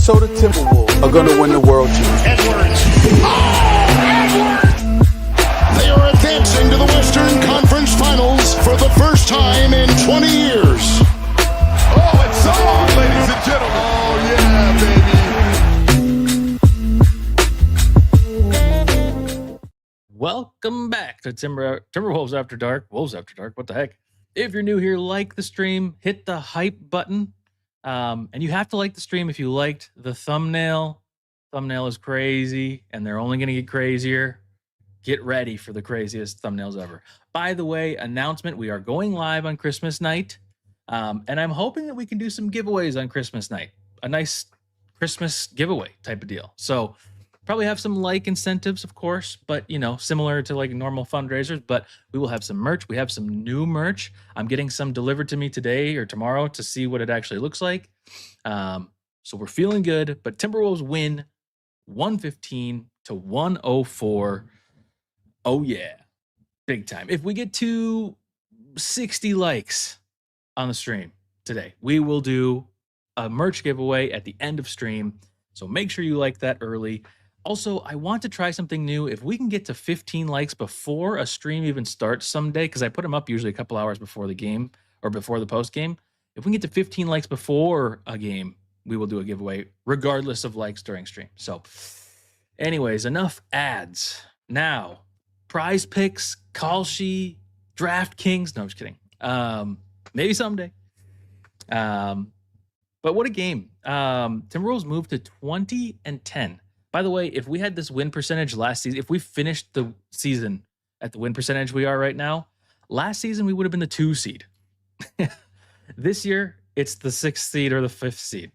Minnesota Timberwolves are going to win the World Championship. Edwards. They are advancing to the Western Conference Finals for the first time in 20 years. Oh, it's on, ladies and gentlemen. Oh, yeah, baby. Welcome back to Timberwolves After Dark. Wolves After Dark, what the heck? If you're new here, like the stream, hit the hype button. And you have to like the stream if you liked the thumbnail. Thumbnail is crazy, and they're only going to get crazier. Get ready for the craziest thumbnails ever. By the way, announcement, we are going live on Christmas night. And I'm hoping that we can do some giveaways on Christmas night. A nice Christmas giveaway type of deal. So probably have some like incentives, of course, but similar to like normal fundraisers, but we will have some merch. We have some new merch. I'm getting some delivered to me today or tomorrow to see what it actually looks like. So we're feeling good, but Timberwolves win 115-104. Oh yeah, big time. If we get to 60 likes on the stream today, we will do a merch giveaway at the end of stream. So make sure you like that early. Also, I want to try something new. If we can get to 15 likes before a stream even starts someday, because I put them up usually a couple hours before the game or before the post game. If we can get to 15 likes before a game, we will do a giveaway regardless of likes during stream. So anyways, enough ads. Now, prize picks, call sheet, DraftKings. No, I'm just kidding. Maybe someday. But what a game. Timberwolves moved to 20-10. By the way, if we had this win percentage last season, if we finished the season at the win percentage we are right now, last season we would have been the 2 seed. This year, it's the 6th seed or the 5th seed.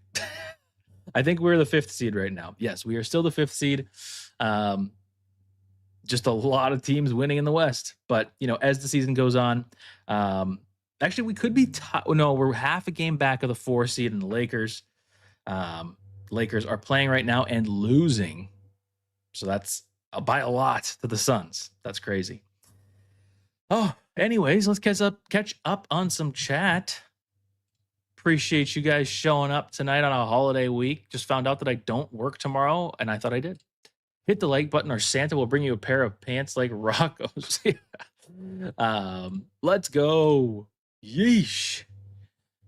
I think we're the 5th seed right now. Yes, we are still the 5th seed. Just a lot of teams winning in the West. But, as the season goes on, actually, we could be we're half a game back of the 4 seed in the Lakers. Lakers are playing right now and losing. So that's by a lot to the Suns. That's crazy. Oh, anyways, let's catch up on some chat. Appreciate you guys showing up tonight on a holiday week. Just found out that I don't work tomorrow, and I thought I did. Hit the like button or Santa will bring you a pair of pants like Rocco's. Let's go. Yeesh.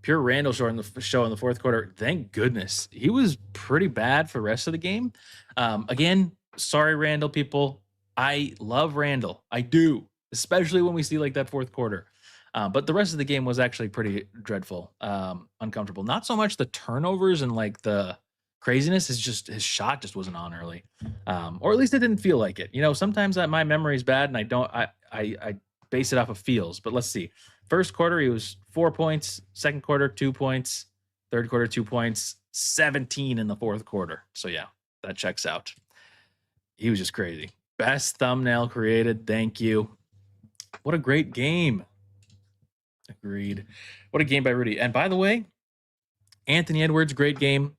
Pure Randall show in the fourth quarter. Thank goodness. He was pretty bad for the rest of the game. Again, sorry, Randall people. I love Randall. I do, especially when we see like that fourth quarter. But the rest of the game was actually pretty dreadful, uncomfortable. Not so much the turnovers and like the craziness. Is just his shot just wasn't on early, or at least it didn't feel like it. Sometimes my memory is bad and I base it off of feels. But let's see. First quarter, he was 4 points. Second quarter, 2 points. Third quarter, 2 points. 17 in the fourth quarter. So yeah, that checks out. He was just crazy. Best thumbnail created. Thank you. What a great game. Agreed. What a game by Rudy. And by the way, Anthony Edwards, great game.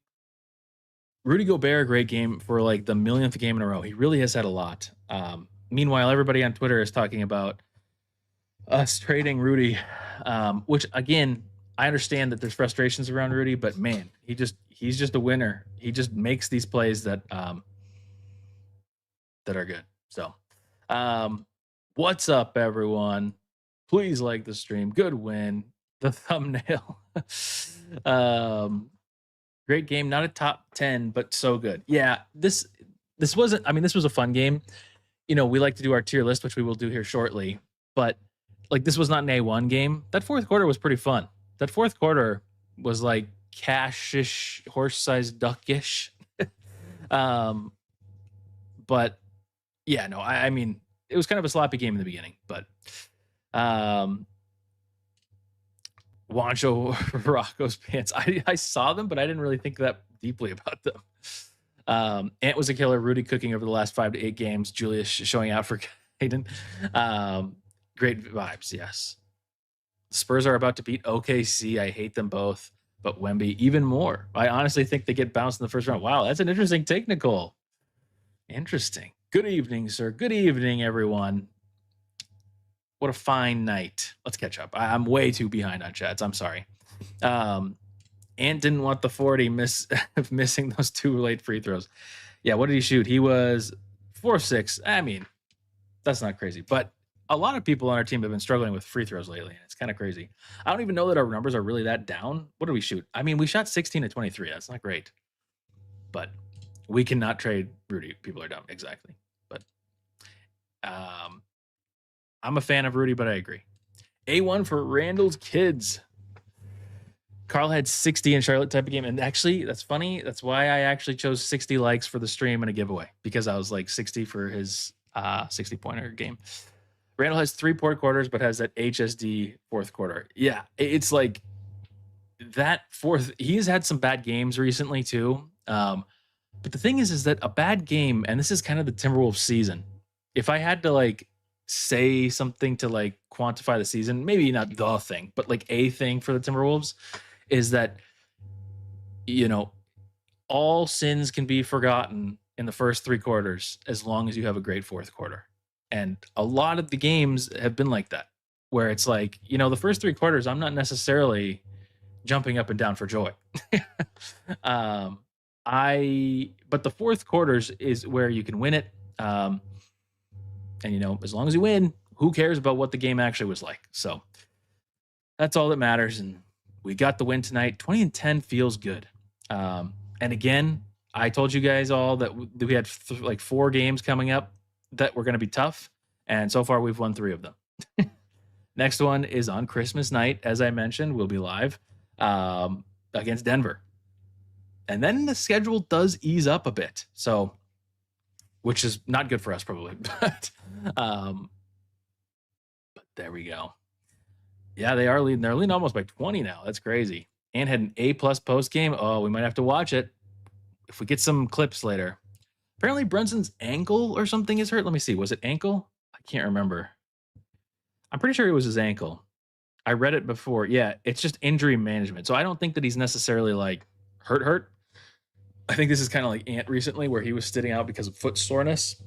Rudy Gobert, great game for like the millionth game in a row. He really has had a lot. Meanwhile, everybody on Twitter is talking about us trading Rudy, which again, I understand that there's frustrations around Rudy, but man, he's just a winner. He just makes these plays that are good. So, what's up, everyone? Please like the stream. Good win. The thumbnail. Great game. Not a top 10, but so good. Yeah, this wasn't. I mean, this was a fun game. We like to do our tier list, which we will do here shortly, but like this was not an A1 game. That fourth quarter was pretty fun. That fourth quarter was like cash-ish, horse-sized duck-ish. But yeah, no, I mean, it was kind of a sloppy game in the beginning, but Juancho Rocco's pants. I saw them, but I didn't really think that deeply about them. Ant was a killer. Rudy cooking over the last 5 to 8 games. Julius showing out for Hayden. Great vibes, yes. The Spurs are about to beat OKC. I hate them both, but Wemby even more. I honestly think they get bounced in the first round. Wow, that's an interesting take, Nicole. Interesting. Good evening, sir. Good evening, everyone. What a fine night. Let's catch up. I'm way too behind on chats. I'm sorry. Ant didn't want the 40 missing those 2 late free throws. Yeah, what did he shoot? He was 4 of 6. I mean, that's not crazy. But a lot of people on our team have been struggling with free throws lately, and it's kind of crazy. I don't even know that our numbers are really that down. What did we shoot? I mean, we shot 16 to 23. That's not great. But we cannot trade Rudy. People are dumb. Exactly. But I'm a fan of Rudy, but I agree. A1 for Randall's kids. Carl had 60 in Charlotte type of game. And actually, that's funny. That's why I actually chose 60 likes for the stream and a giveaway, because I was like 60 for his 60-pointer game. Randall has 3 fourth quarters, but has that HSD fourth quarter. Yeah, it's like that fourth. He's had some bad games recently too. But the thing is that a bad game, and this is kind of the Timberwolves season. If I had to like say something to like quantify the season, maybe not the thing, but like a thing for the Timberwolves, is that, you know, all sins can be forgotten in the first 3 quarters as long as you have a great fourth quarter. And a lot of the games have been like that, where it's like, you know, the first 3 quarters, I'm not necessarily jumping up and down for joy. But the fourth quarters is where you can win it. And, you know, as long as you win, who cares about what the game actually was like? So that's all that matters. And we got the win tonight. 20-10 feels good. And again, I told you guys all that we had like 4 games coming up that were going to be tough. And so far we've won 3 of them. Next one is on Christmas night. As I mentioned, we'll be live against Denver. And then the schedule does ease up a bit. So, which is not good for us probably, but there we go. Yeah, they are leading. They're leading almost by 20 now. That's crazy. And had an A+ post game. Oh, we might have to watch it if we get some clips later. Apparently Brunson's ankle or something is hurt. Let me see. Was it ankle? I can't remember. I'm pretty sure it was his ankle. I read it before. Yeah, it's just injury management. So I don't think that he's necessarily like hurt. I think this is kind of like Ant recently, where he was sitting out because of foot soreness,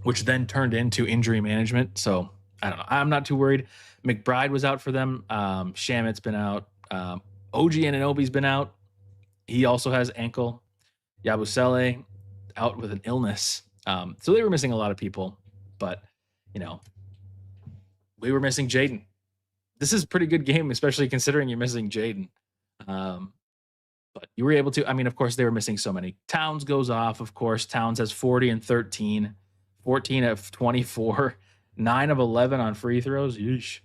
which then turned into injury management. So I don't know. I'm not too worried. McBride was out for them. Shamit's been out. OG Anunoby's been out. He also has ankle. Yabusele out with an illness. So they were missing a lot of people, but you know, we were missing Jaden. This is a pretty good game, especially considering you're missing Jaden. But you were able to, I mean, of course, they were missing so many. Towns goes off, of course. Towns has 40 and 13, 14 of 24, 9 of 11 on free throws. Yeesh.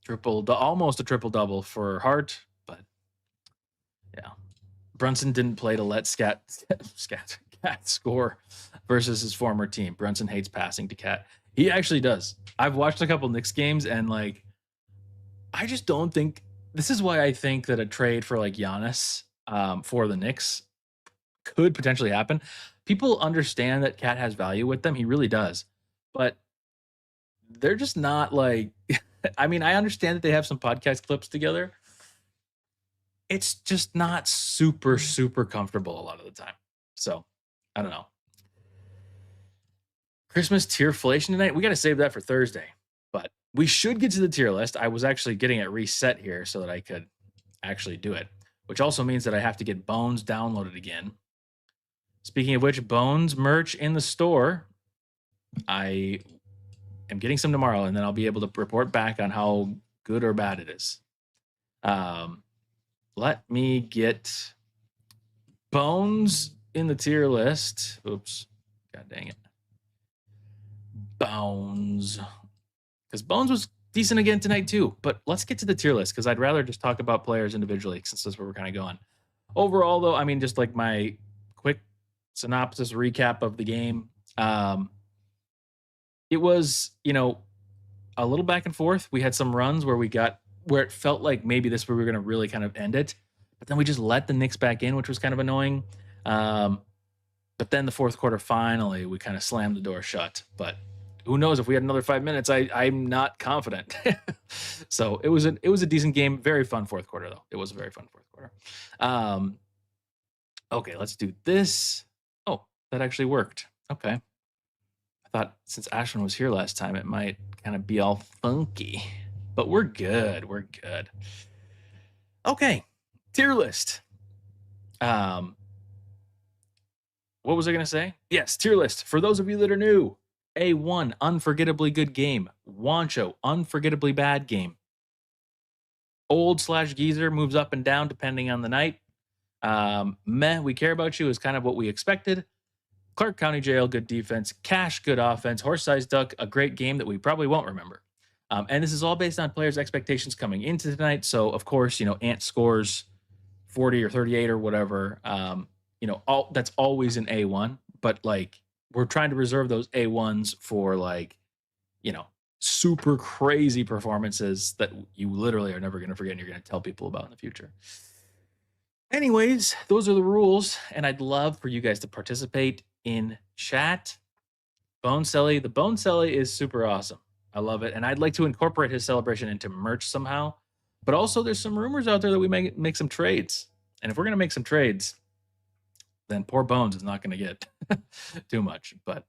Almost a triple-double for Hart, but yeah. Brunson didn't play to let Cat score versus his former team. Brunson hates passing to Cat. He actually does. I've watched a couple Knicks games, and like, I just don't think. This is why I think that a trade for like Giannis for the Knicks could potentially happen. People understand that Cat has value with them. He really does. But they're just not like, I mean, I understand that they have some podcast clips together. It's just not super, super comfortable a lot of the time. So I don't know. Christmas tierflation tonight. We got to save that for Thursday. But we should get to the tier list. I was actually getting it reset here so that I could actually do it, which also means that I have to get Bones downloaded again. Speaking of which, Bones merch in the store. I am getting some tomorrow, and then I'll be able to report back on how good or bad it is. Let me get Bones in the tier list. Oops. God dang it. Bones. Because Bones was decent again tonight too. But let's get to the tier list, because I'd rather just talk about players individually, since that's where we're kind of going. Overall, though, I mean, just like my quick synopsis recap of the game. It was, you know, a little back and forth. We had some runs where it felt like maybe this where we were going to really kind of end it. But then we just let the Knicks back in, which was kind of annoying. But then the fourth quarter, finally, we kind of slammed the door shut. But who knows, if we had another 5 minutes, I'm not confident. So it was a decent game. Very fun fourth quarter, though. It was a very fun fourth quarter. Okay, let's do this. Oh, that actually worked. Okay. I thought since Ashwin was here last time, it might kind of be all funky. But we're good. We're good. Okay, tier list. What was I going to say? Yes, tier list. For those of you that are new, A1, unforgettably good game. Wancho, unforgettably bad game. Old/geezer moves up and down depending on the night. Meh, we care about you is kind of what we expected. Clark County Jail, good defense. Cash, good offense. Horse-sized duck, a great game that we probably won't remember. And this is all based on players' expectations coming into tonight. So, of course, Ant scores 40 or 38 or whatever. That's always an A1. But, we're trying to reserve those A1s for, super crazy performances that you literally are never going to forget and you're going to tell people about in the future. Anyways, those are the rules. And I'd love for you guys to participate in chat. Bone Selly. The Bone Selly is super awesome. I love it. And I'd like to incorporate his celebration into merch somehow. But also there's some rumors out there that we may make some trades. And if we're going to make some trades, then poor Bones is not going to get too much. But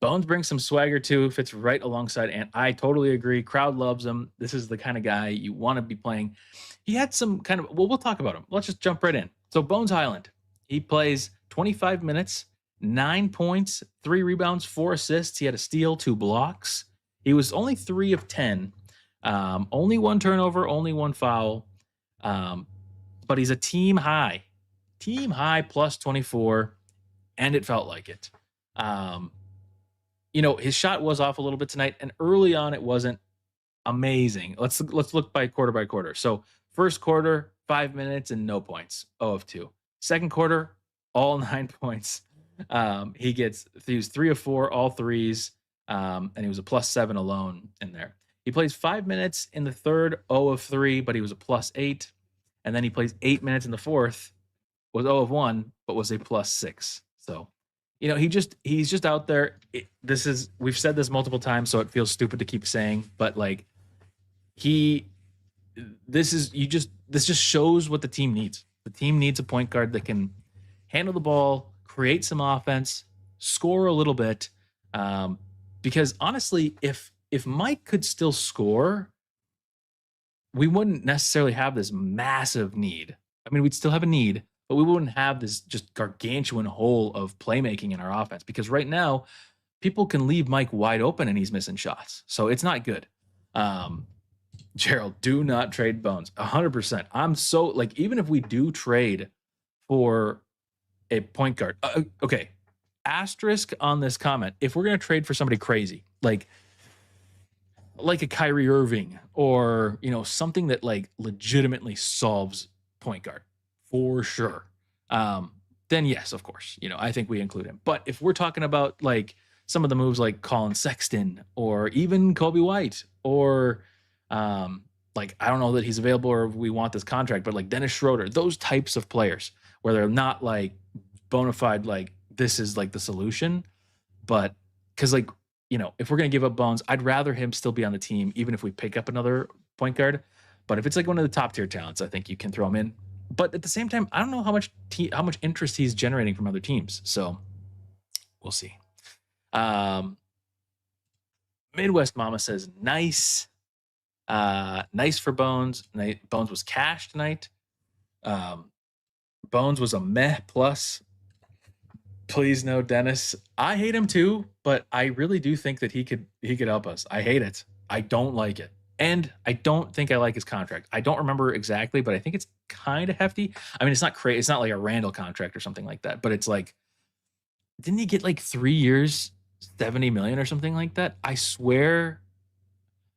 Bones brings some swagger too, fits right alongside Ant. I totally agree. Crowd loves him. This is the kind of guy you want to be playing. He had some kind of, we'll talk about him. Let's just jump right in. So Bones Highland, he plays 25 minutes, 9 points, 3 rebounds, 4 assists. He had a steal, 2 blocks. He was only 3 of 10. Only 1 turnover, only 1 foul. But he's a team high plus 24, and it felt like it. His shot was off a little bit tonight, and early on it wasn't amazing. Let's look by quarter. So first quarter, 5 minutes and no points, 0 of 2. Second quarter, all 9 points. He was 3 of 4, all threes, and he was a +7 alone in there. He plays 5 minutes in the third, 0 of 3, but he was a +8, and then he plays 8 minutes in the fourth, was 0 of 1, but was a +6. So, he's just out there. We've said this multiple times, so it feels stupid to keep saying, but this just shows what the team needs. The team needs a point guard that can handle the ball, create some offense, score a little bit. Because honestly, if Mike could still score, we wouldn't necessarily have this massive need. I mean, we'd still have a need, but we wouldn't have this just gargantuan hole of playmaking in our offense, because right now people can leave Mike wide open and he's missing shots. So it's not good. Gerald, do not trade Bones. 100%. I'm so even if we do trade for a point guard, okay. Asterisk on this comment. If we're going to trade for somebody crazy, like a Kyrie Irving or, something that legitimately solves point guard for sure. Then yes, of course, I think we include him. But if we're talking about some of the moves like Colin Sexton or even Kobe White or I don't know that he's available or we want this contract, but Dennis Schroeder, those types of players where they're not bona fide, this is the solution, but because if we're going to give up Bones, I'd rather him still be on the team, even if we pick up another point guard. But if it's one of the top tier talents, I think you can throw him in. But at the same time, I don't know how much interest he's generating from other teams. So we'll see. Midwest Mama says, nice. Nice for Bones. Bones was cash tonight. Bones was a meh plus. Please no, Dennis. I hate him too, but I really do think that he could help us. I hate it. I don't like it. And I don't think I like his contract. I don't remember exactly, but I think it's kind of hefty. I mean, it's not crazy. It's not like a Randall contract or something like that, but it's didn't he get 3 years, 70 million or something like that? I swear.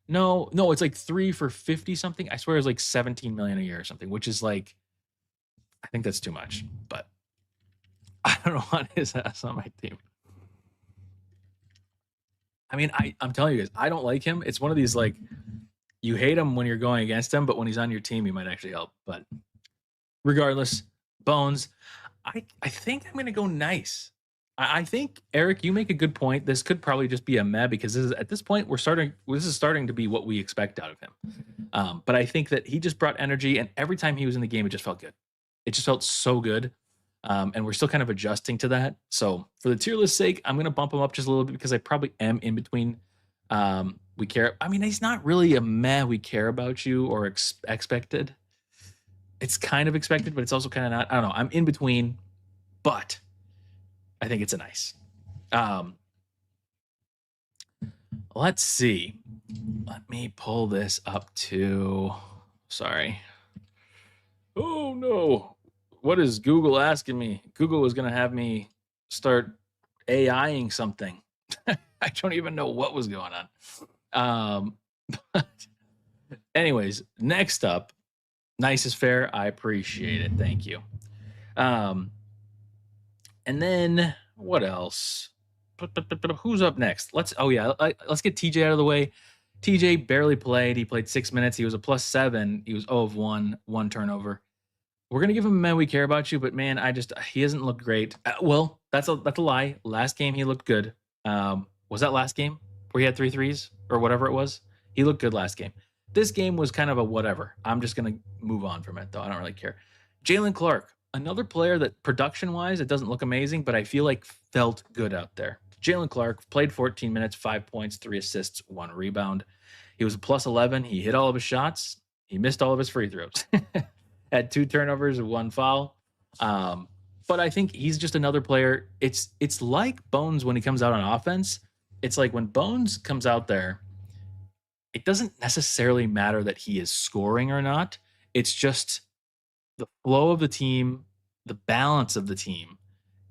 No, it's 3 for 50 something. I swear it was 17 million a year or something, which is I think that's too much, but I don't want his ass on my team. I mean, I'm telling you guys, I don't like him. It's one of these you hate him when you're going against him, but when he's on your team, he might actually help. But regardless, Bones, I think I'm going to go nice. I think, Eric, you make a good point. This could probably just be a meh because at this point, this is starting to be what we expect out of him. But I think that he just brought energy, and every time he was in the game, it just felt good. It just felt so good. And we're still kind of adjusting to that. So for the tier list sake, I'm going to bump him up just a little bit because I probably am in between. We care. I mean, he's not really a meh. We care about you or expected. it's kind of expected, but it's also kind of not. I don't know. I'm in between, but I think it's a nice. Let's see. Let me pull this up too. Sorry. Oh no. What is Google asking me? Google was going to have me start AIing something. I don't even know what was going on. But anyways, next up, nice is fair. I appreciate it. Thank you. And then what else? Who's up next? Let's get TJ out of the way. TJ barely played. He played 6 minutes. He was a +7. He was 0 of 1, 1 turnover. We're gonna give him a man. We care about you, but man, he hasn't looked great. Well, that's a lie. Last game he looked good. Was that last game where he had 3 threes or whatever it was? He looked good last game. This game was kind of a whatever. I'm just gonna move on from it though. I don't really care. Jalen Clark, another player that production-wise it doesn't look amazing, but I feel like felt good out there. Jalen Clark played 14 minutes, 5 points, 3 assists, 1 rebound. He was a +11. He hit all of his shots. He missed all of his free throws. Had 2 turnovers and 1 foul. But I think he's just another player. It's like Bones when he comes out on offense. It's like when Bones comes out there, it doesn't necessarily matter that he is scoring or not. It's just the flow of the team, the balance of the team.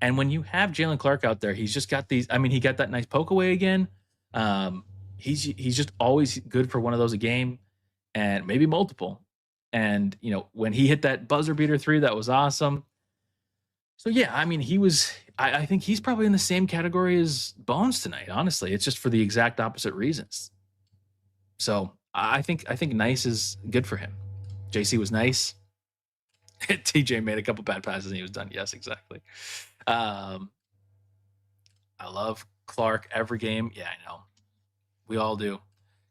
And when you have Jalen Clark out there, he's just got these. I mean, he got that nice poke away again. He's just always good for one of those a game, and maybe multiple. And when he hit that buzzer beater 3, that was awesome. So yeah, I mean, he was. I think he's probably in the same category as Bones tonight. Honestly, it's just for the exact opposite reasons. So I think nice is good for him. JC was nice. TJ made a couple bad passes and he was done. Yes, exactly. I love Clark every game. Yeah, I know. We all do.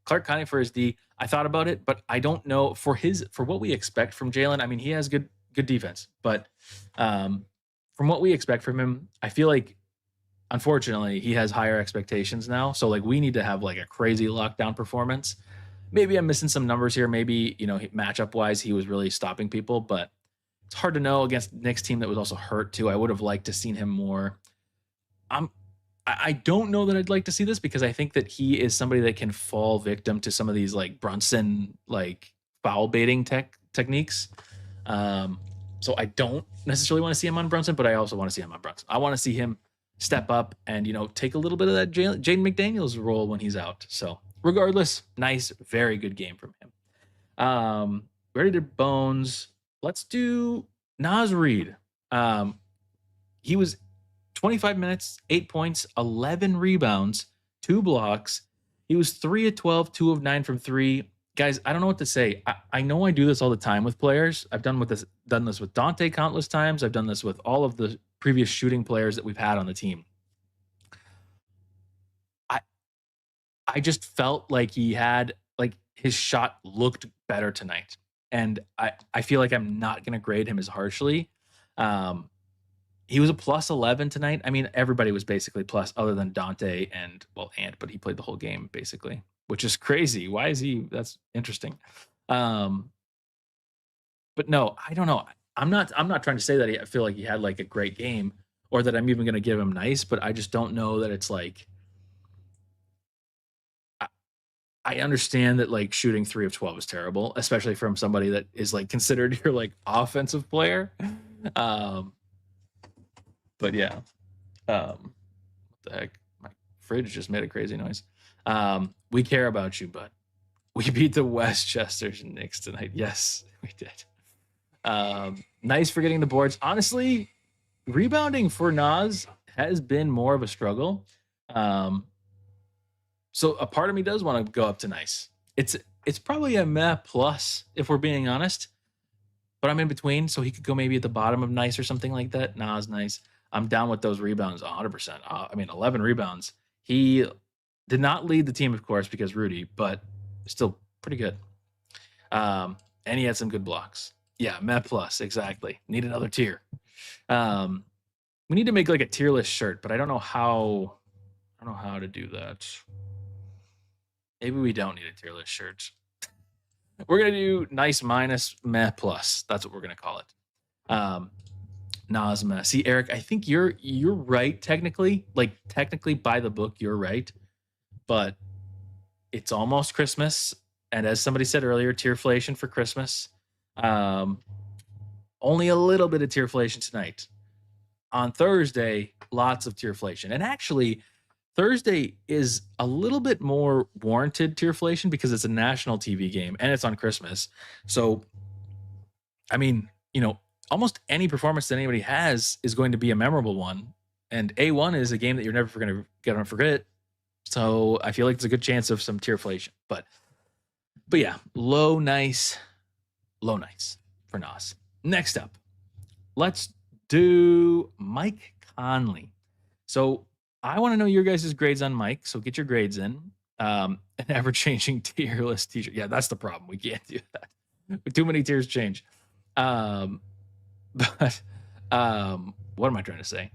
Clark County for his D. I thought about it, but I don't know for what we expect from Jalen. I mean, he has good defense, but from what we expect from him, I feel like unfortunately he has higher expectations now. So like we need to have like a crazy lockdown performance. Maybe I'm missing some numbers here. Maybe matchup wise he was really stopping people, but it's hard to know against Knicks team that was also hurt too. I would have liked to seen him more. I don't know that I'd like to see this because I think that he is somebody that can fall victim to some of these like Brunson like foul baiting techniques. So I don't necessarily want to see him on Brunson, but I also want to see him on Brunson. I want to see him step up and take a little bit of that Jaden McDaniels role when he's out. So regardless, nice, very good game from him. Ready to Bones. Let's do Naz Reid. He was 25 minutes, 8 points, 11 rebounds, 2 blocks. He was 3 of 12, 2 of 9 from 3. Guys, I don't know what to say. I know I do this all the time with players. I've done this with Dante countless times. I've done this with all of the previous shooting players that we've had on the team. I just felt like he had his shot looked better tonight. And I feel like I'm not going to grade him as harshly. He was a +11 tonight. I mean, everybody was basically plus other than Dante but he played the whole game basically, which is crazy. Why is he? That's interesting. But no, I don't know. I'm not trying to say that I feel like he had like a great game or that I'm even going to give him nice, but I just don't know that it's like, I understand that like shooting 3 of 12 is terrible, especially from somebody that is like considered your like offensive player. But yeah, what the heck? My fridge just made a crazy noise. We care about you, but we beat the Westchester Knicks tonight. Yes, we did. Nice for getting the boards. Honestly, rebounding for Naz has been more of a struggle. So a part of me does want to go up to nice. It's probably a meh plus if we're being honest, but I'm in between. So he could go maybe at the bottom of nice or something like that. Naz nice. I'm down with those rebounds 100%. I mean, 11 rebounds. He did not lead the team, of course, because Rudy, but still pretty good. And he had some good blocks. Yeah, Met Plus, exactly. Need another tier. We need to make like a tier list shirt, but I don't know how. I don't know how to do that. Maybe we don't need a tier list shirt. We're gonna do nice minus, meh plus. That's what we're gonna call it. Nas meh. See, Eric, I think you're right technically. Like technically by the book, you're right. But it's almost Christmas, and as somebody said earlier, tierflation for Christmas. Only a little bit of tierflation tonight. On Thursday, lots of tierflation, and actually, Thursday is a little bit more warranted tierflation because it's a national TV game and it's on Christmas. So, I mean, almost any performance that anybody has is going to be a memorable one, and A1 is a game that you're never going to forget. So I feel like there's a good chance of some tierflation, but yeah, low nice for Nas. Next up, let's do Mike Conley. So I want to know your guys' grades on Mike. So get your grades in. An ever-changing tier list t-shirt. Yeah, that's the problem. We can't do that. Too many tiers change. But what am I trying to say?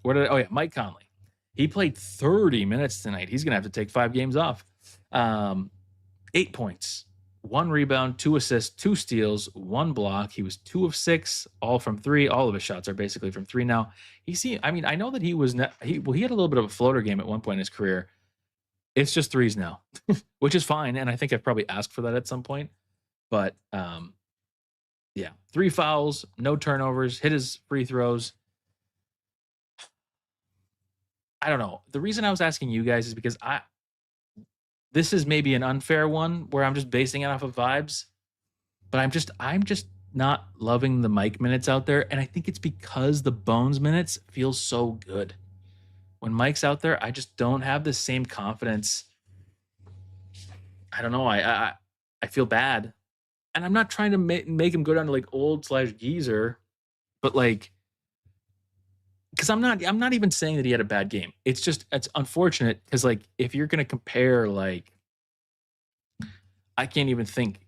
Mike Conley. He played 30 minutes tonight. He's going to have to take 5 games off. 8 points, 1 rebound, 2 assists, 2 steals, 1 block. He was 2 of 6, all from 3. All of his shots are basically from 3 now. I know that he had a little bit of a floater game at one point in his career. It's just threes now, which is fine. And I think I've probably asked for that at some point. But yeah, 3 fouls, no turnovers, hit his free throws. I don't know. The reason I was asking you guys is because this is maybe an unfair one where I'm just basing it off of vibes, but I'm just not loving the Mike minutes out there. And I think it's because the Bones minutes feel so good. When Mike's out there, I just don't have the same confidence. I don't know. I feel bad. And I'm not trying to make him go down to like old/geezer, but like, because I'm not even saying that he had a bad game. It's unfortunate because like if you're gonna compare, like, I can't even think.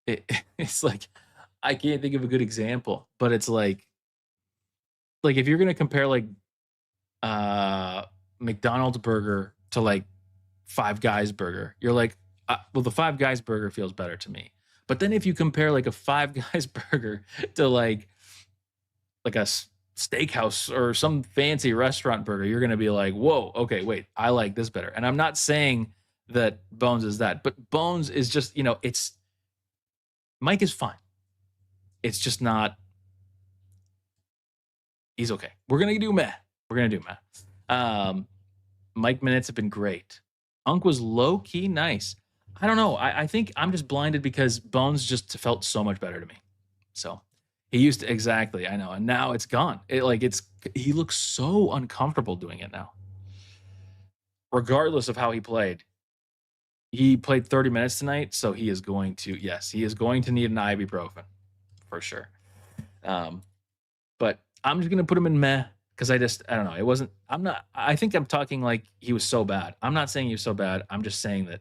It's like I can't think of a good example, but it's like if you're gonna compare like McDonald's burger to like Five Guys burger, you're like, well, the Five Guys burger feels better to me. But then if you compare like a Five Guys burger to like a steakhouse or some fancy restaurant burger, you're going to be like, whoa, okay, wait, I like this better. And I'm not saying that Bones is that, but Bones is just, Mike is fine. It's just not, he's okay. We're going to do meh. Mike minutes have been great. Unk was low key nice. I don't know. I think I'm just blinded because Bones just felt so much better to me. So he used to, exactly, I know. And now it's gone. He looks so uncomfortable doing it now. Regardless of how he played 30 minutes tonight. So he is going to need an ibuprofen for sure. But I'm just going to put him in meh because I don't know. I think I'm talking like he was so bad. I'm not saying he was so bad. I'm just saying that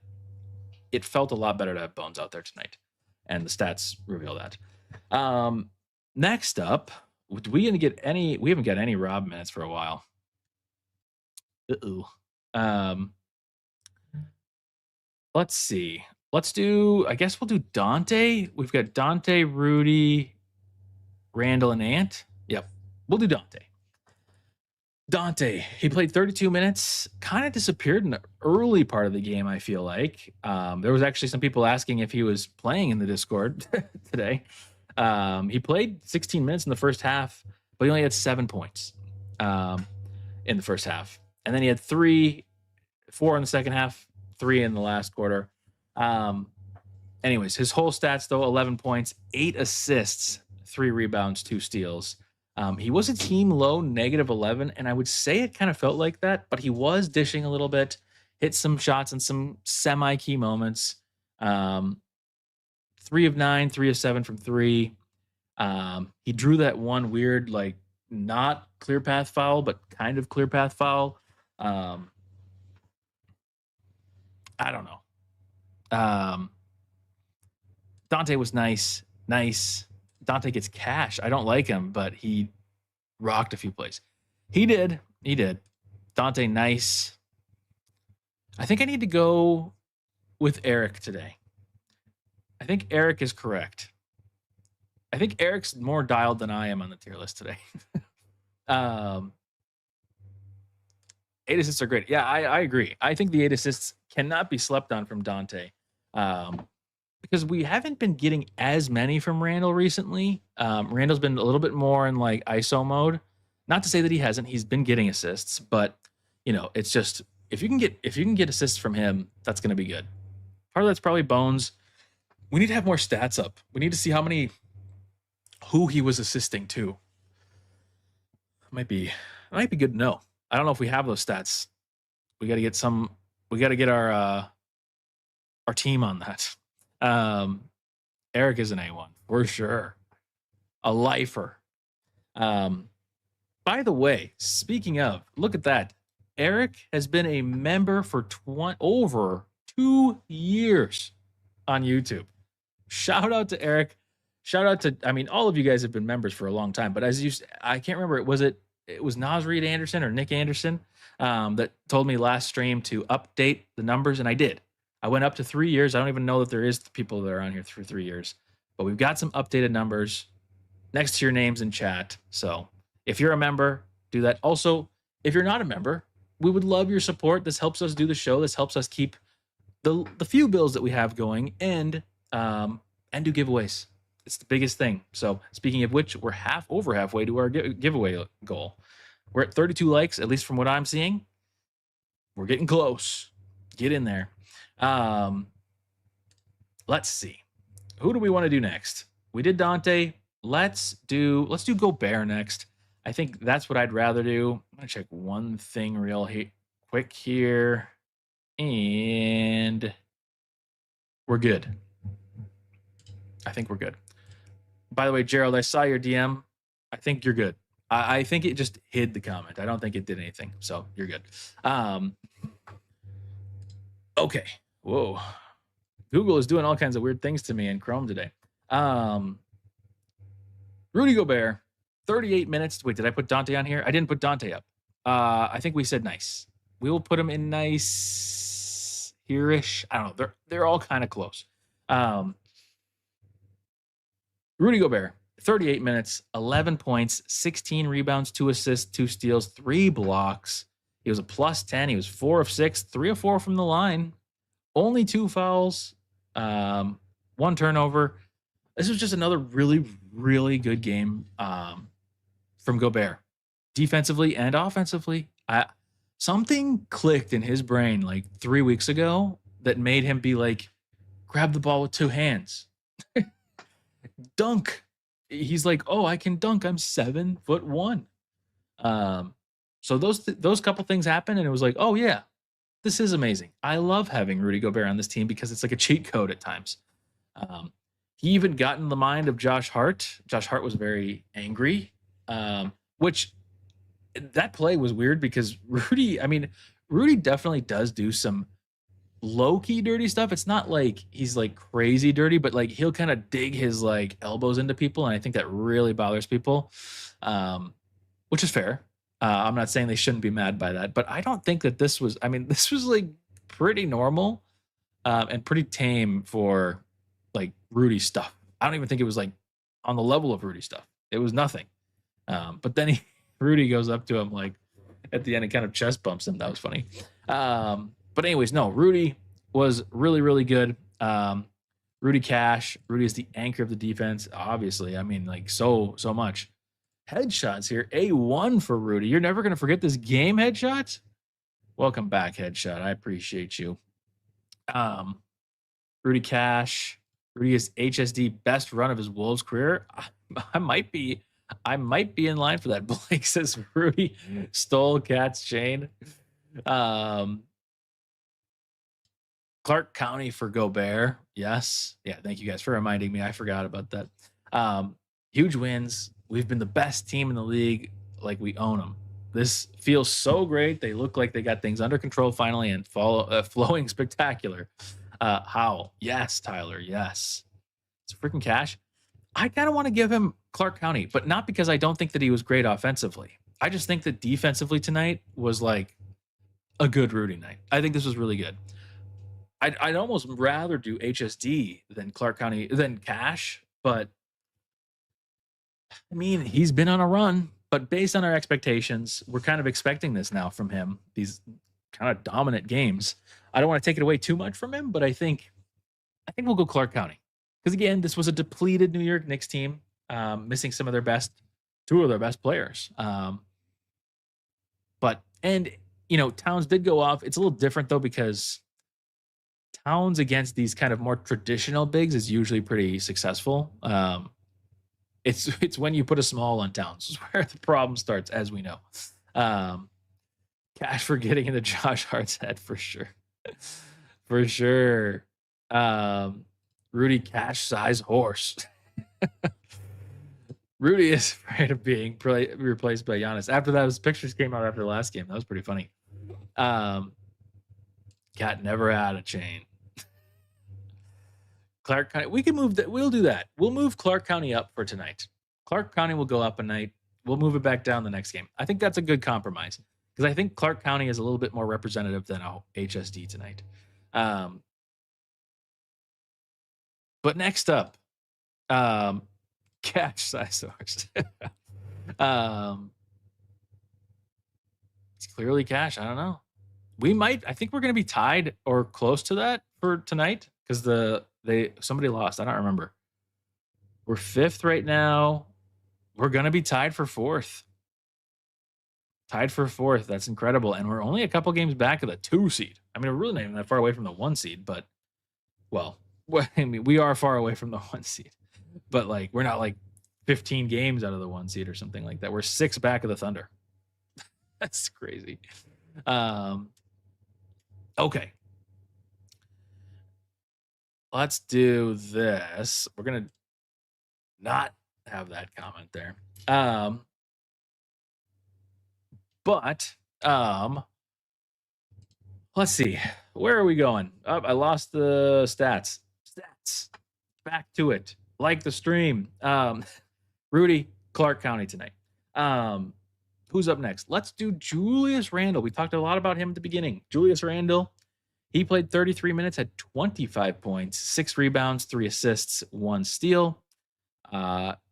it felt a lot better to have Bones out there tonight. And the stats reveal that. Next up, we haven't got any Rob minutes for a while. Let's see. I guess we'll do Dante. We've got Dante, Rudy, Randall, and Ant. Yep. We'll do Dante. He played 32 minutes, kind of disappeared in the early part of the game, I feel like. There was actually some people asking if he was playing in the Discord today. He played 16 minutes in the first half, but he only had 7 points in the first half. And then he had 4 in the second half, 3 in the last quarter. Anyways, his whole stats, though, 11 points, 8 assists, 3 rebounds, 2 steals. He was a team low, -11, and I would say it kind of felt like that, but he was dishing a little bit, hit some shots in some semi-key moments. 3 of 9, 3 of 7 from 3. He drew that one weird, like, not clear path foul, but kind of clear path foul. I don't know. Dante was nice. Dante gets cash. I don't like him, but he rocked a few plays. He did. Dante, nice. I think I need to go with Eric today. I think Eric is correct. I think Eric's more dialed than I am on the tier list today. 8 assists are great. Yeah, I agree. I think the 8 assists cannot be slept on from Dante. Because we haven't been getting as many from Randall recently. Randall's been a little bit more in like ISO mode. Not to say that he hasn't. He's been getting assists, but it's just if you can get assists from him, that's going to be good. Part of that's probably Bones. We need to have more stats up. We need to see who he was assisting to. Might be good to know. I don't know if we have those stats. We got to get some. We got to get our team on that. Eric is an A1 for sure. A lifer. By the way, speaking of, look at that. Eric has been a member for over 2 years on YouTube. Shout out to Eric. Shout out to, all of you guys have been members for a long time, but I can't remember, it was Nasreed Anderson or Nick Anderson that told me last stream to update the numbers, and I did. I went up to 3 years. I don't even know that there is people that are on here for 3 years, but we've got some updated numbers next to your names in chat. So if you're a member, do that. Also, if you're not a member, we would love your support. This helps us do the show. This helps us keep the few bills that we have going and do giveaways. It's the biggest thing. So speaking of which, we're over halfway to our giveaway goal. We're at 32 likes, at least from what I'm seeing. We're getting close. Get in there. Let's see. Who do we want to do next? We did Dante. Let's do Gobert next. I think that's what I'd rather do. I'm gonna check one thing real quick here, and we're good. I think we're good. By the way, Gerald, I saw your DM. I think you're good. I think it just hid the comment. I don't think it did anything, so you're good. Okay. Whoa. Google is doing all kinds of weird things to me in Chrome today. Rudy Gobert, 38 minutes. Wait, did I put Dante on here? I didn't put Dante up. I think we said nice. We will put him in nice here-ish. I don't know. They're all kind of close. Rudy Gobert, 38 minutes, 11 points, 16 rebounds, 2 assists, 2 steals, 3 blocks. He was a plus 10. He was 4 of 6, 3 of 4 from the line. Only 2 fouls, 1 turnover. This was just another really, really good game from Gobert, defensively and offensively. Something clicked in his brain like 3 weeks ago that made him be like, grab the ball with 2 hands. Dunk. He's like, oh, I can dunk. I'm 7'1". So those couple things happened, and it was like, oh yeah, this is amazing. I love having Rudy Gobert on this team because it's like a cheat code at times. He even got in the mind of Josh Hart. Josh Hart was very angry, which that play was weird because Rudy definitely does do some low-key dirty stuff. It's not like he's like crazy dirty, but like he'll kind of dig his like elbows into people, and I think that really bothers people, which is fair. I'm not saying they shouldn't be mad by that, but I don't think that this was like pretty normal and pretty tame for like Rudy stuff. I don't even think it was like on the level of Rudy stuff. It was nothing. But then Rudy goes up to him like at the end and kind of chest bumps him. That was funny. But anyways, no, Rudy was really, really good. Rudy Cash. Rudy is the anchor of the defense, obviously. I mean, like so much. Headshots here. A1 for Rudy. You're never going to forget this game, Headshot. Welcome back, Headshot. I appreciate you. Rudy Cash. Rudy is HSD best run of his Wolves career. I might be in line for that. Blake says Rudy stole Cat's chain. Clark County for Gobert. Yes. Yeah, thank you guys for reminding me. I forgot about that. Huge wins. We've been the best team in the league. Like, we own them. This feels so great. They look like they got things under control finally and flowing spectacular. How? Yes, Tyler. Yes. It's freaking Cash. I kind of want to give him Clark County, but not because I don't think that he was great offensively. I just think that defensively tonight was like a good Rudy night. I think this was really good. I'd almost rather do HSD than Clark County than Cash, but I mean, he's been on a run, but based on our expectations, we're kind of expecting this now from him. These kind of dominant games. I don't want to take it away too much from him, but I think we'll go Clark County. Because again, this was a depleted New York Knicks team, missing some of their two of their best players. Towns did go off. It's a little different though, because Towns against these kind of more traditional bigs is usually pretty successful. It's when you put a small on Towns where the problem starts, as we know. Cash for getting into Josh Hart's head for sure. For sure. Rudy Cash size horse. Rudy is afraid of being replaced by Giannis. After that, his pictures came out after the last game. That was pretty funny. Cat never had a chain. Clark County. We can move that. We'll do that. We'll move Clark County up for tonight. Clark County will go up a night. We'll move it back down the next game. I think that's a good compromise, because I think Clark County is a little bit more representative than HSD tonight. But next up, Cash size horse. It's clearly Cash. I don't know. I think we're going to be tied or close to that for tonight, because somebody lost. I don't remember. We're 5th right now. We're going to be tied for 4th. Tied for 4th. That's incredible. And we're only a couple games back of the 2 seed. I mean, we're really not even that far away from the 1 seed, but I mean, we are far away from the 1 seed, but like, we're not like 15 games out of the 1 seed or something like that. We're 6 back of the Thunder. That's crazy. Okay. Let's do this. We're going to not have that comment there. But let's see. Where are we going? I lost the stats. Back to it. Like the stream. Rudy, Clark County tonight. Who's up next? Let's do Julius Randle. We talked a lot about him at the beginning. Julius Randle, he played 33 minutes, had 25 points, 6 rebounds, 3 assists, 1 steal.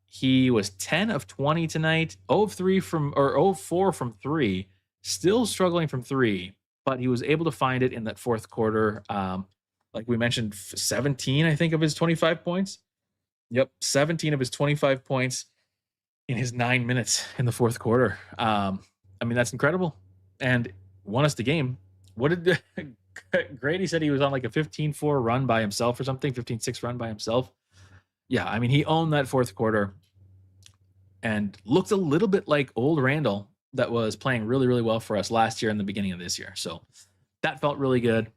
He was 10 of 20 tonight, 0 of 4 from 3, still struggling from 3, but he was able to find it in that fourth quarter. Like we mentioned, 17, I think, of his 25 points. Yep, 17 of his 25 points in his 9 minutes in the fourth quarter. I mean, that's incredible. And won us the game. What did Grady said he was on like a 15-4 run by himself or something, 15-6 run by himself. Yeah, I mean, he owned that fourth quarter and looked a little bit like old Randall that was playing really, really well for us last year and the beginning of this year. So that felt really good.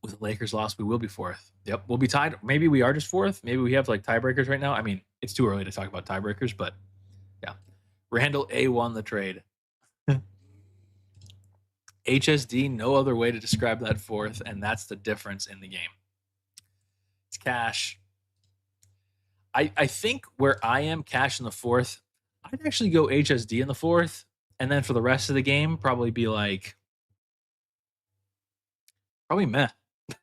With the Lakers loss, we will be 4th. Yep, we'll be tied. Maybe we are just 4th. Maybe we have like tiebreakers right now. I mean, it's too early to talk about tiebreakers, but yeah. Randall A won the trade. HSD, no other way to describe that 4th, and that's the difference in the game. It's Cash. I think where I am, Cash in the 4th, I'd actually go HSD in the 4th, and then for the rest of the game, probably be like, probably meh.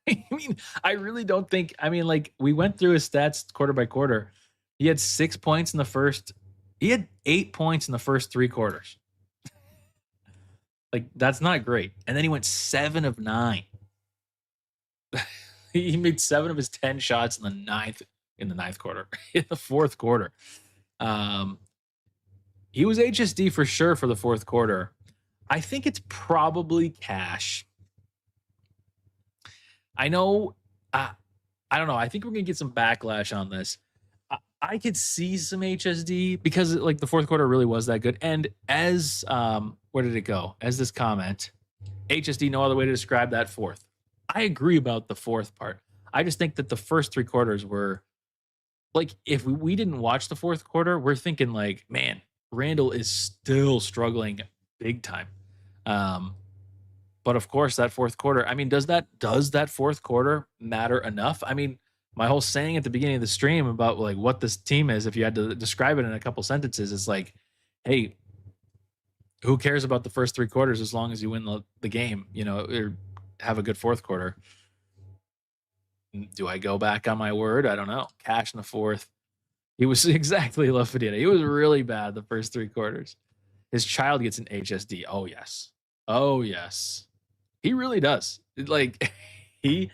I mean, I really don't think, I mean, like, we went through his stats quarter by quarter. He had 6 points in the first, he had 8 points in the first 3 quarters. Like, that's not great. And then he went 7 of 9. He made 7 of his 10 shots in the ninth quarter, in the fourth quarter. He was HSD for sure for the fourth quarter. I think it's probably Cash. I know, I don't know. I think we're going to get some backlash on this. I could see some HSD because like the fourth quarter really was that good. And as, where did it go? As this comment, HSD, no other way to describe that 4th. I agree about the 4th part. I just think that the first 3 quarters were like, if we didn't watch the fourth quarter, we're thinking like, man, Randall is still struggling big time. But of course, that fourth quarter, I mean, does that fourth quarter matter enough? I mean, my whole saying at the beginning of the stream about like what this team is, if you had to describe it in a couple sentences, is like, hey, who cares about the first 3 quarters as long as you win the game, or have a good fourth quarter. Do I go back on my word? I don't know. Cash in the fourth. He was exactly Lafayette. He was really bad the first 3 quarters. His child gets an HSD. Oh, yes. Oh, yes. He really does. Like, he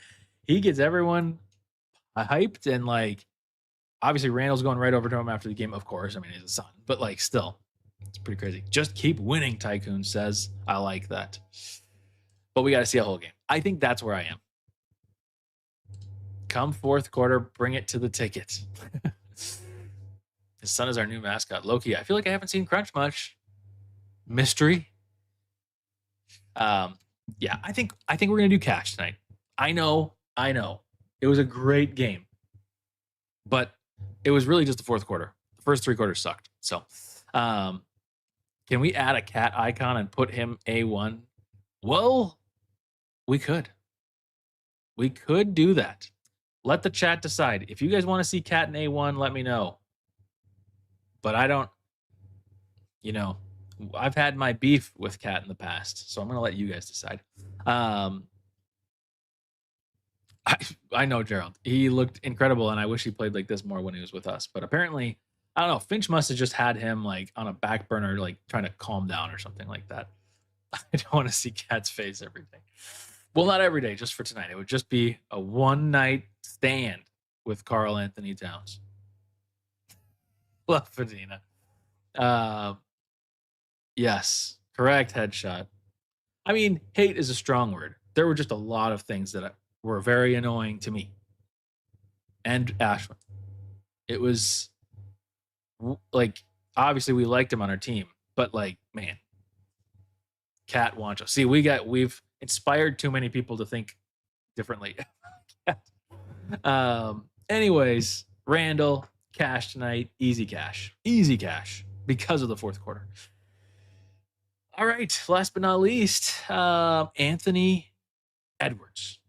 gets everyone hyped, and, like, obviously Randall's going right over to him after the game, of course. I mean, he's a son. But, like, still, it's pretty crazy. Just keep winning, Tycoon says. I like that. But we got to see a whole game. I think that's where I am. Come fourth quarter, bring it to the ticket. His son is our new mascot, Loki. I feel like I haven't seen Crunch much. Mystery. Yeah, I think we're gonna do cash tonight. I know. It was a great game, but it was really just the fourth quarter. The first 3 quarters sucked. So, can we add a cat icon and put him A1? Well, we could. We could do that. Let the chat decide. If you guys want to see cat in A1, let me know. But I don't, I've had my beef with cat in the past, so I'm going to let you guys decide. I know Gerald. He looked incredible, and I wish he played like this more when he was with us. But apparently, I don't know. Finch must have just had him like on a back burner, like trying to calm down or something like that. I don't want to see Cat's face every day. Well, not every day, just for tonight. It would just be a one-night stand with Karl Anthony Towns. Love Fadina. Yes, correct headshot. I mean, hate is a strong word. There were just a lot of things that were very annoying to me and Ashwin. It was like, obviously we liked him on our team, but like, man, Cat Wancho. See, we've inspired too many people to think differently. Anyways, Randall, cash tonight, easy cash because of the fourth quarter. All right, last but not least, Anthony Edwards.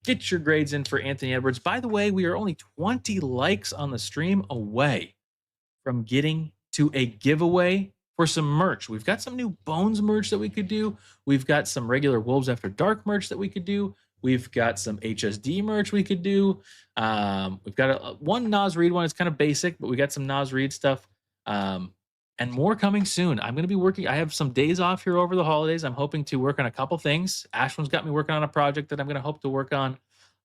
Get your grades in for Anthony Edwards. By the way, we are only 20 likes on the stream away from getting to a giveaway for some merch. We've got some new Bones merch that we could do. We've got some regular Wolves After Dark merch that we could do. We've got some HSD merch we could do. We've got one Nas Reed one. It's kind of basic, but we got some Nas Reed stuff. And more coming soon. I'm going to be working. I have some days off here over the holidays. I'm hoping to work on a couple things. Ashwin's got me working on a project that I'm going to hope to work on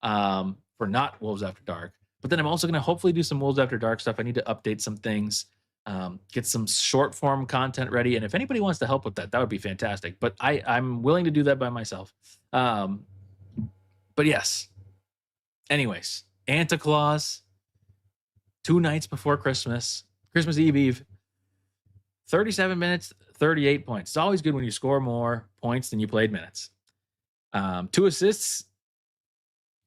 for not Wolves After Dark. But then I'm also going to hopefully do some Wolves After Dark stuff. I need to update some things, get some short form content ready. And if anybody wants to help with that, that would be fantastic. But I'm willing to do that by myself. But yes. Anyways, Santa Claus, 2 nights before Christmas Eve, 37 minutes, 38 points. It's always good when you score more points than you played minutes. 2 assists.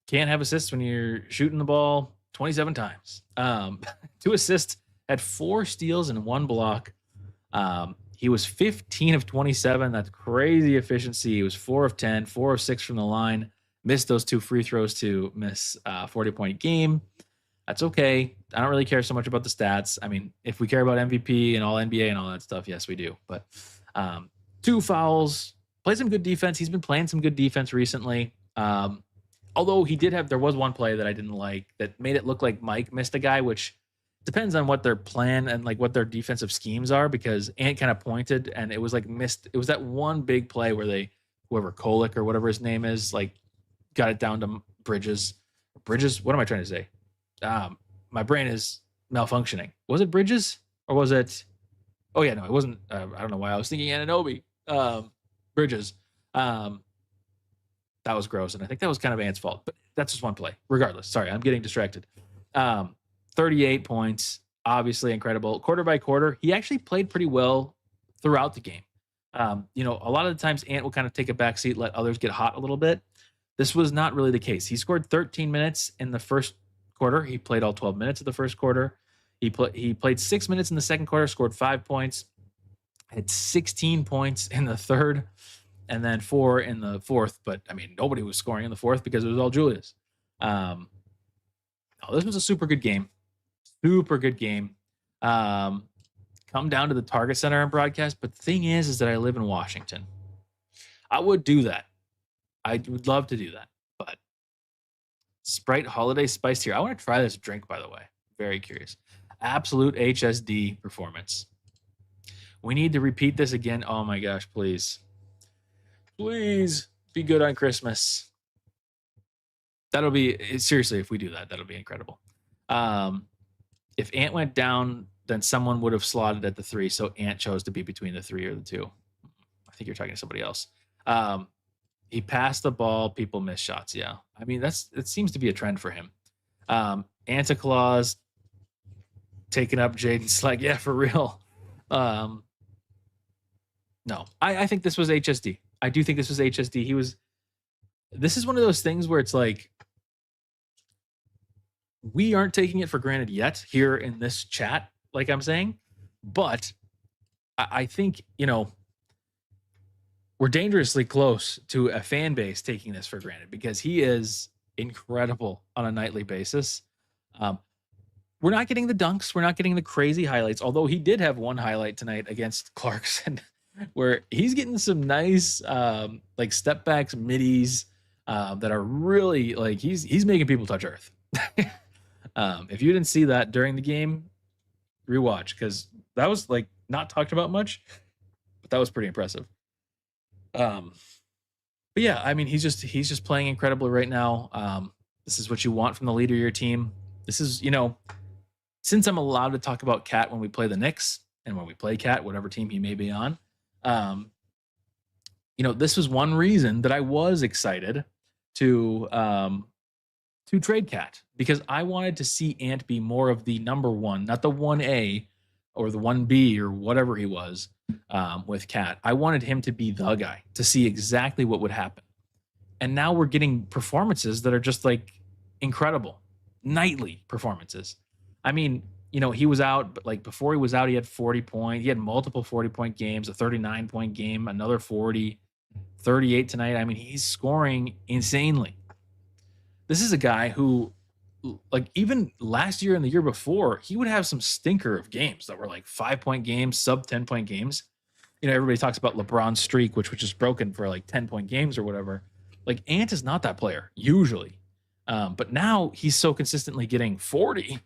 Can't have assists when you're shooting the ball 27 times. 2 assists, had 4 steals and 1 block. He was 15 of 27. That's crazy efficiency. He was 4 of 10, 4 of 6 from the line. Missed those 2 free throws to miss a 40-point game. That's okay. I don't really care so much about the stats. I mean, if we care about MVP and all NBA and all that stuff, yes, we do. But 2 fouls, played some good defense. He's been playing some good defense recently. Although there was one play that I didn't like that made it look like Mike missed a guy, which depends on what their plan and like what their defensive schemes are, because Ant kind of pointed and it was like missed. It was that one big play where whoever Kolick or whatever his name is, like got it down to Bridges. What am I trying to say? My brain is malfunctioning. Was it Bridges or was it? Oh yeah, no, it wasn't. I don't know why I was thinking Anunoby. Bridges. That was gross, and I think that was kind of Ant's fault. But that's just one play. Regardless, sorry, I'm getting distracted. 38 points, obviously incredible. Quarter by quarter, he actually played pretty well throughout the game. A lot of the times Ant will kind of take a back seat, let others get hot a little bit. This was not really the case. He scored 13 minutes in the first quarter. He played all 12 minutes of the first quarter. He played 6 minutes in the second quarter, scored 5 points, had 16 points in the third, and then 4 in the fourth. But I mean, nobody was scoring in the fourth because it was all Julius. This was a super good game. Super good game. come down to the Target Center and broadcast. But the thing is that I live in Washington. I would do that. I would love to do that. But Sprite Holiday Spiced here. I want to try this drink, by the way. Very curious. Absolute HSD performance. We need to repeat this again. Oh my gosh, please. Please be good on Christmas. That'll be, seriously, if we do that, that'll be incredible. If Ant went down, then someone would have slotted at the 3. So Ant chose to be between the 3 or the 2. I think you're talking to somebody else. He passed the ball. People miss shots. Yeah. I mean, it seems to be a trend for him. Santa Claus taking up Jaden's like, yeah, for real. No, I think this was HSD. I do think this was HSD. This is one of those things where it's like, we aren't taking it for granted yet here in this chat, like I'm saying, but I think, we're dangerously close to a fan base taking this for granted because he is incredible on a nightly basis. We're not getting the dunks. We're not getting the crazy highlights, although he did have one highlight tonight against Clarkson where he's getting some nice like step backs, middies that are really like he's making people touch earth. If you didn't see that during the game, rewatch because that was like not talked about much, but that was pretty impressive. But yeah, I mean he's just playing incredibly right now. This is what you want from the leader of your team. This is, since I'm allowed to talk about Cat when we play the Knicks and when we play Cat, whatever team he may be on, this was one reason that I was excited to trade Cat because I wanted to see Ant be more of the number 1, not the 1A or the 1B or whatever he was with Cat. I wanted him to be the guy to see exactly what would happen. And now we're getting performances that are just like incredible nightly performances. I mean, he was out, but like before he was out, he had 40 points. He had multiple 40-point games, a 39-point game, another 40, 38 tonight. I mean, he's scoring insanely. This is a guy who, like, even last year and the year before, he would have some stinker of games that were like 5-point games, sub 10-point games. Everybody talks about LeBron's streak, which was just broken for like 10-point games or whatever. Like, Ant is not that player usually. But now he's so consistently getting 40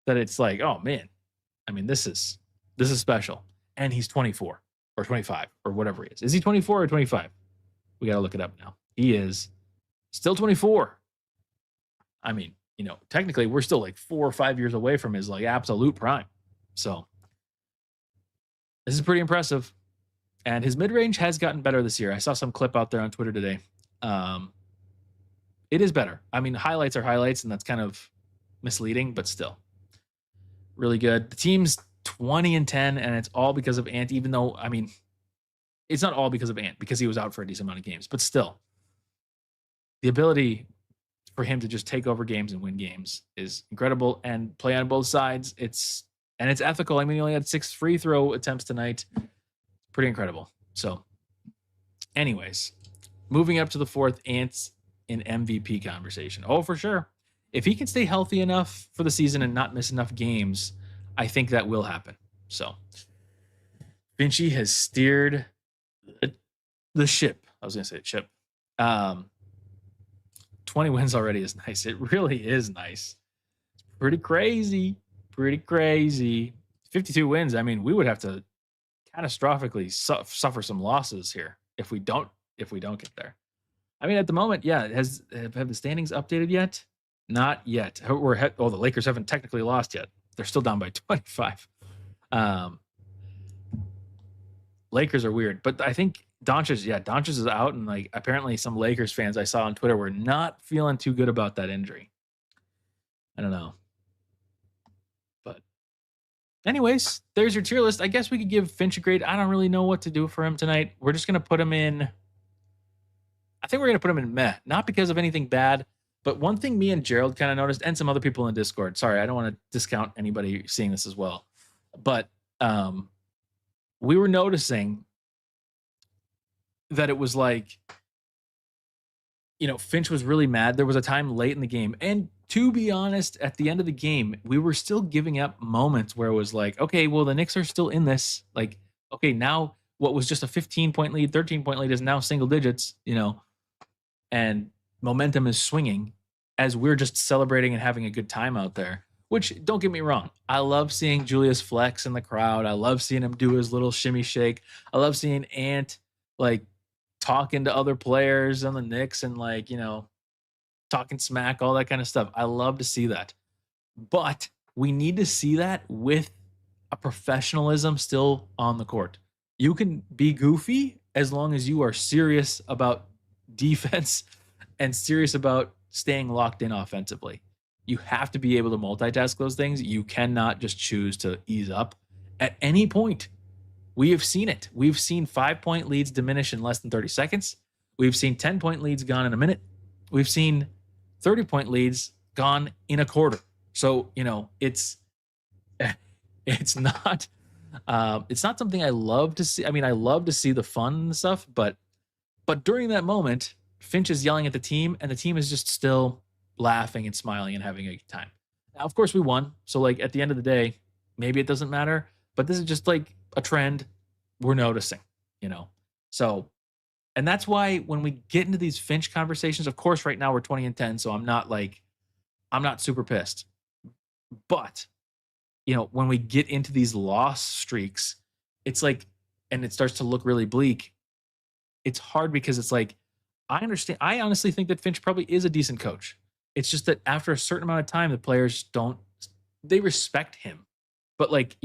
that it's like, oh man, I mean, this is special. And he's 24 or 25 or whatever he is. Is he 24 or 25? We got to look it up now. He is still 24. I mean, technically we're still like 4 or 5 years away from his like absolute prime. So this is pretty impressive. And his mid-range has gotten better this year. I saw some clip out there on Twitter today. It is better. I mean, highlights are highlights, and that's kind of misleading, but still really good. The team's 20-10, and it's all because of Ant, even though, I mean, it's not all because of Ant because he was out for a decent amount of games, but still the ability for him to just take over games and win games is incredible and play on both sides. It's ethical. I mean, he only had 6 free throw attempts tonight. Pretty incredible. So anyways, moving up to the 4th, Ant's in MVP conversation. Oh, for sure. If he can stay healthy enough for the season and not miss enough games, I think that will happen. So Vinci has steered the ship. I was going to say ship. 20 wins already is nice. It really is nice. It's pretty crazy. 52 wins. I mean, we would have to catastrophically suffer some losses here if we don't get there. I mean, at the moment, yeah, have the standings updated yet? Not yet. The Lakers haven't technically lost yet. They're still down by 25. Lakers are weird, but I think Doncic is out, and like apparently some Lakers fans I saw on Twitter were not feeling too good about that injury. I don't know. But anyways, there's your tier list. I guess we could give Finch a grade. I don't really know what to do for him tonight. We're just going to put him in. I think we're going to put him in meh, not because of anything bad, but one thing me and Gerald kind of noticed, and some other people in Discord. Sorry, I don't want to discount anybody seeing this as well. But we were noticing that it was like Finch was really mad. There was a time late in the game. And to be honest, at the end of the game, we were still giving up moments where it was like, okay, well, the Knicks are still in this. Like, okay, now what was just a 15-point lead, 13-point lead is now single digits, and momentum is swinging as we're just celebrating and having a good time out there. Which, don't get me wrong, I love seeing Julius flex in the crowd. I love seeing him do his little shimmy shake. I love seeing Ant, like, talking to other players on the Knicks and, like, talking smack, all that kind of stuff. I love to see that. But we need to see that with a professionalism still on the court. You can be goofy as long as you are serious about defense and serious about staying locked in offensively. You have to be able to multitask those things. You cannot just choose to ease up at any point. We have seen it. We've seen 5-point leads diminish in less than 30 seconds. We've seen 10-point leads gone in a minute. We've seen 30-point leads gone in a quarter. So, it's not something I love to see. I mean, I love to see the fun and stuff, but during that moment, Finch is yelling at the team and the team is just still laughing and smiling and having a good time. Now, of course, we won. So, like, at the end of the day, maybe it doesn't matter, but this is just like a trend we're noticing, So, and that's why when we get into these Finch conversations, of course, right now we're 20-10, so I'm not super pissed. But, when we get into these loss streaks, it's like, and it starts to look really bleak, it's hard because it's like, I honestly think that Finch probably is a decent coach. It's just that after a certain amount of time, the players they respect him. But, like,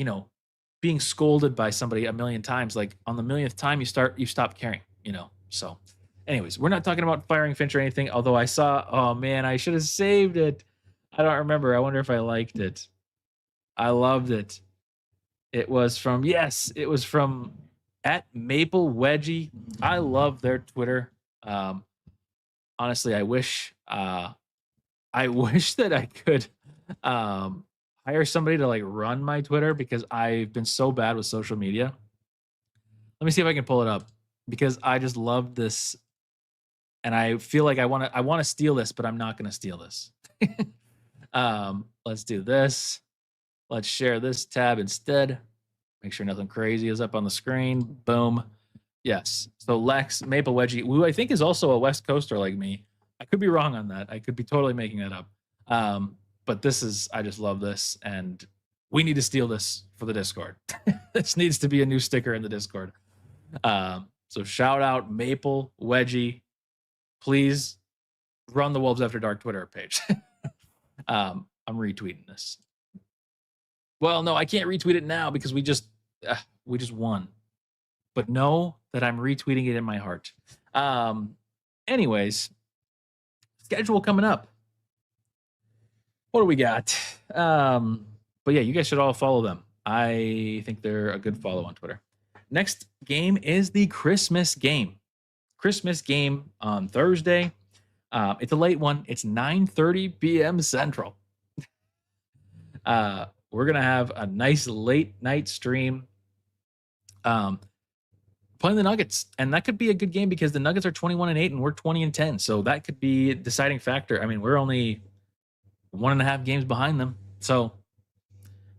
being scolded by somebody a million times, like, on the millionth time, you stop caring, So, anyways, we're not talking about firing Finch or anything. Although I saw, oh man, I should have saved it. I don't remember. I wonder if I liked it. I loved it. It was from at Maple Wedgie. I love their Twitter. Honestly, I wish that I could hire somebody to, like, run my Twitter because I've been so bad with social media. Let me see if I can pull it up because I just love this, and I feel like I want to steal this, but I'm not going to steal this. Let's do this. Let's share this tab instead. Make sure nothing crazy is up on the screen. Boom. Yes. So Lex Maple Wedgie, who I think is also a West Coaster like me. I could be wrong on that. I could be totally making that up. But I just love this, and we need to steal this for the Discord. This needs to be a new sticker in the Discord. So shout out Maple Wedgie. Please run the Wolves After Dark Twitter page. I'm retweeting this. Well, no, I can't retweet it now because we just won. But know that I'm retweeting it in my heart. Anyways, schedule coming up. What do we got? But yeah, you guys should all follow them. I think they're a good follow on Twitter. Next game is the Christmas game. Christmas game on Thursday. It's a late one. It's 9:30 p.m. Central. We're going to have a nice late night stream playing the Nuggets. And that could be a good game because the Nuggets are 21-8 and we're 20-10. So that could be a deciding factor. I mean, we're only 1.5 games behind them. So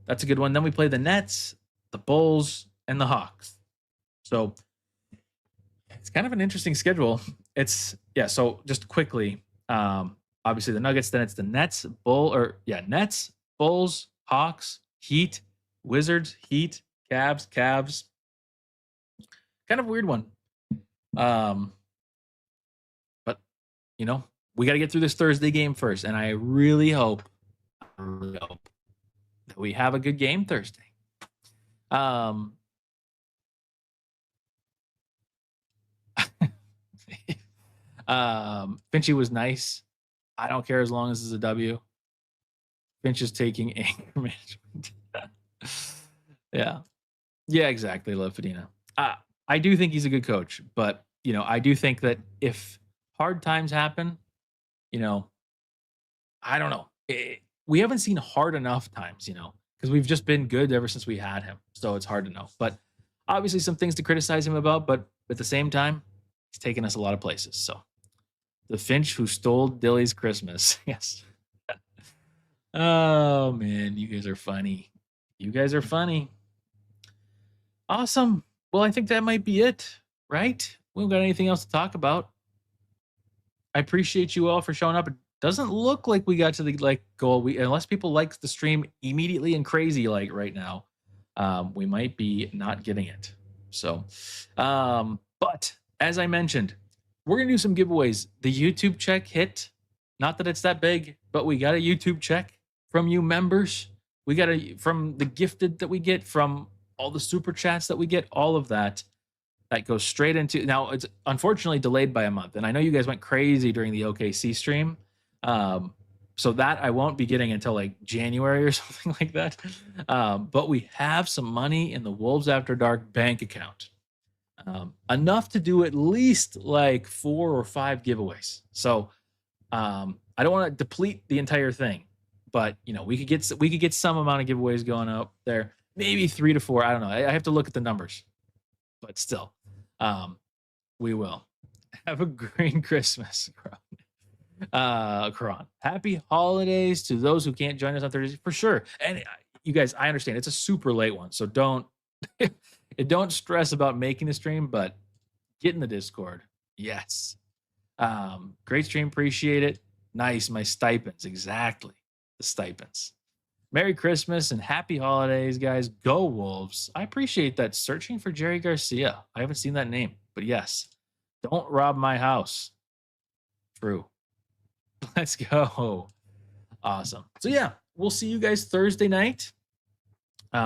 that's a good one. Then we play the Nets, the Bulls, and the Hawks. So it's kind of an interesting schedule. So just quickly, obviously the Nuggets, then it's the Nets, Nets, Bulls, Hawks, Heat, Wizards, Heat, Cavs. Kind of a weird one. But we got to get through this Thursday game first, and I really hope that we have a good game Thursday. Finchy was nice. I don't care as long as it's a W. Finch is taking anger management. Yeah, exactly. Love Fedina. I do think he's a good coach, but I do think that if hard times happen, I don't know. We haven't seen hard enough times, because we've just been good ever since we had him. So it's hard to know. But obviously some things to criticize him about, but at the same time, he's taken us a lot of places. So The Finch who stole Dilly's Christmas. Yes. Oh, man. You guys are funny. You guys are funny. Awesome. Well, I think that might be it, right? We don't got anything else to talk about. I appreciate you all for showing up. It doesn't look like we got to the goal. Unless people like the stream immediately and crazy right now, we might be not getting it. So, but as I mentioned, we're gonna do some giveaways. The YouTube check hit. Not that it's that big, but we got a YouTube check from you members. We got from the gifted that we get, from all the super chats that we get, all of that goes straight into. Now it's unfortunately delayed by a month, and I know you guys went crazy during the OKC stream, so that I won't be getting until January or something like that. But we have some money in the Wolves After Dark bank account, enough to do at least 4 or 5 giveaways. So I don't want to deplete the entire thing, but we could get some amount of giveaways going up there, maybe 3 to 4. I don't know. I have to look at the numbers, but still, we will. Have a great Christmas, Karan. Happy holidays to those who can't join us on Thursday for sure. And you guys, I understand it's a super late one, so don't stress about making the stream, but get in the Discord. Yes. Great stream. Appreciate it. Nice. My stipends. Exactly. The stipends. Merry Christmas and happy holidays, guys. Go Wolves. I appreciate that. Searching for Jerry Garcia. I haven't seen that name, but yes. Don't rob my house. True. Let's go. Awesome. So yeah, we'll see you guys Thursday night.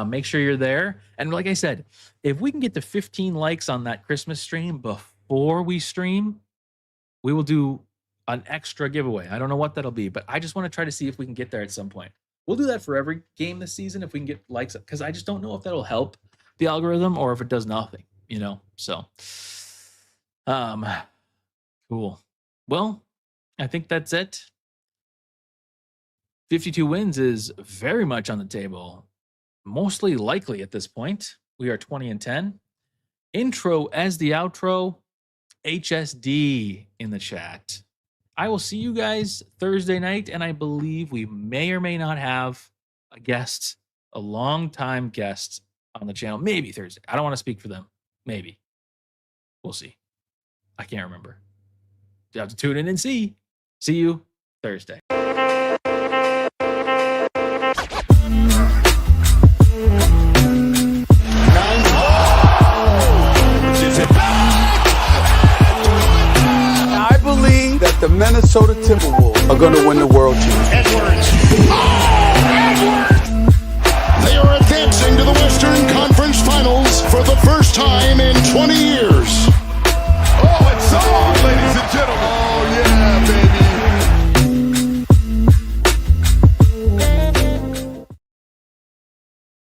Make sure you're there. And like I said, if we can get to 15 likes on that Christmas stream before we stream, we will do an extra giveaway. I don't know what that'll be, but I just want to try to see if we can get there at some point. We'll do that for every game this season if we can get likes, because I just don't know if that'll help the algorithm or if it does nothing, So, cool. Well, I think that's it. 52 wins is very much on the table. Mostly likely at this point. We are 20-10. Intro as the outro. HSD in the chat. I will see you guys Thursday night, and I believe we may or may not have a guest, a long-time guest on the channel. Maybe Thursday. I don't want to speak for them. Maybe. We'll see. I can't remember. You have to tune in and see. See you Thursday. I believe that the Minnesota Timberwolves are going to win the world championship. Edwards. They are advancing to the Western Conference Finals for the first time in 20 years.